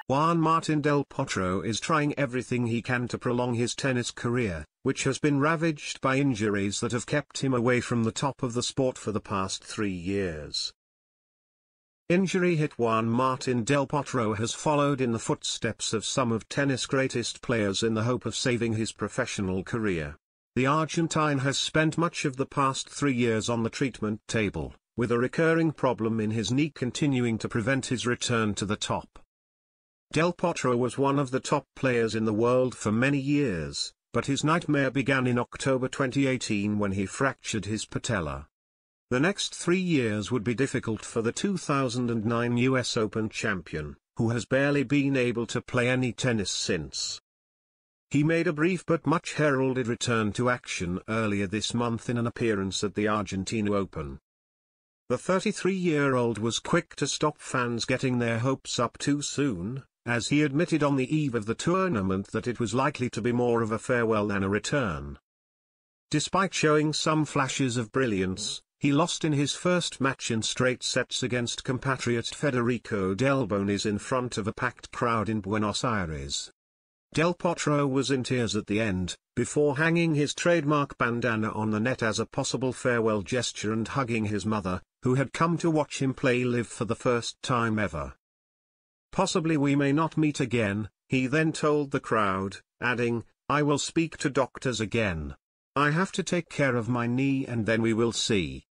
Juan Martin del Potro is trying everything he can to prolong his tennis career, which has been ravaged by injuries that have kept him away from the top of the sport for the past 3 years. Injury-hit Juan Martin del Potro has followed in the footsteps of some of tennis' greatest players in the hope of saving his professional career. The Argentine has spent much of the past 3 years on the treatment table, with a recurring problem in his knee continuing to prevent his return to the top. Del Potro was one of the top players in the world for many years, but his nightmare began in October 2018 when he fractured his patella. The next 3 years would be difficult for the 2009 US Open champion, who has barely been able to play any tennis since. He made a brief but much heralded return to action earlier this month in an appearance at the Argentine Open. The 33-year-old was quick to stop fans getting their hopes up too soon, as he admitted on the eve of the tournament that it was likely to be more of a farewell than a return. Despite showing some flashes of brilliance, he lost in his first match in straight sets against compatriot Federico Del Bonis in front of a packed crowd in Buenos Aires. Del Potro was in tears at the end, before hanging his trademark bandana on the net as a possible farewell gesture and hugging his mother, who had come to watch him play live for the first time ever. "Possibly we may not meet again," he then told the crowd, adding, "I will speak to doctors again. I have to take care of my knee and then we will see."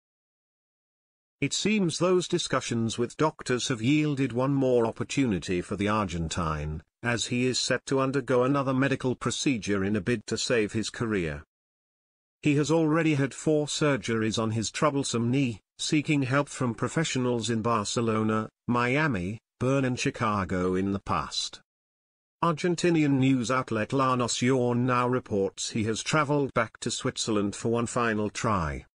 It seems those discussions with doctors have yielded one more opportunity for the Argentine, as he is set to undergo another medical procedure in a bid to save his career. He has already had 4 surgeries on his troublesome knee, seeking help from professionals in Barcelona, Miami, Bern and Chicago in the past. Argentinian news outlet La Nación now reports he has traveled back to Switzerland for one final try.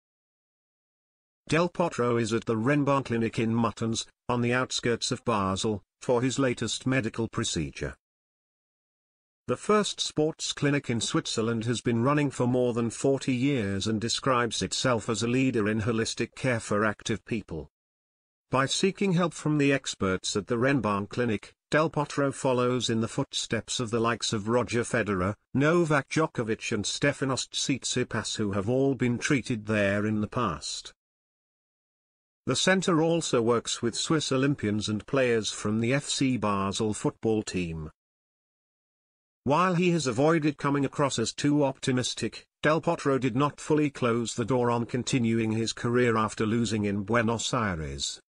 Del Potro is at the Rennbahnklinik in Muttens, on the outskirts of Basel, for his latest medical procedure. The first sports clinic in Switzerland has been running for more than 40 years and describes itself as a leader in holistic care for active people. By seeking help from the experts at the Rennbahnklinik, Del Potro follows in the footsteps of the likes of Roger Federer, Novak Djokovic and Stefanos Tsitsipas, who have all been treated there in the past. The center also works with Swiss Olympians and players from the FC Basel football team. While he has avoided coming across as too optimistic, Del Potro did not fully close the door on continuing his career after losing in Buenos Aires.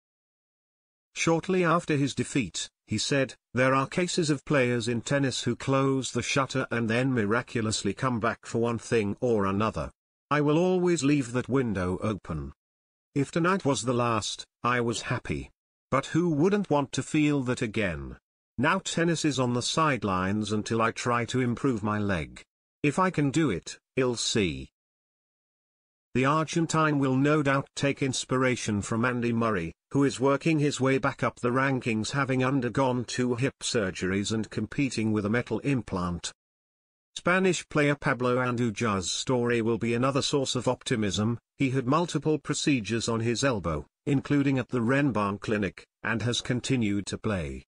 Shortly after his defeat, he said, "There are cases of players in tennis who close the shutter and then miraculously come back for one thing or another. I will always leave that window open. If tonight was the last, I was happy. But who wouldn't want to feel that again? Now tennis is on the sidelines until I try to improve my leg. If I can do it, I'll see." The Argentine will no doubt take inspiration from Andy Murray, who is working his way back up the rankings, having undergone 2 hip surgeries and competing with a metal implant. Spanish player Pablo Andujar's story will be another source of optimism. He had multiple procedures on his elbow, including at the Rennbahnklinik, and has continued to play.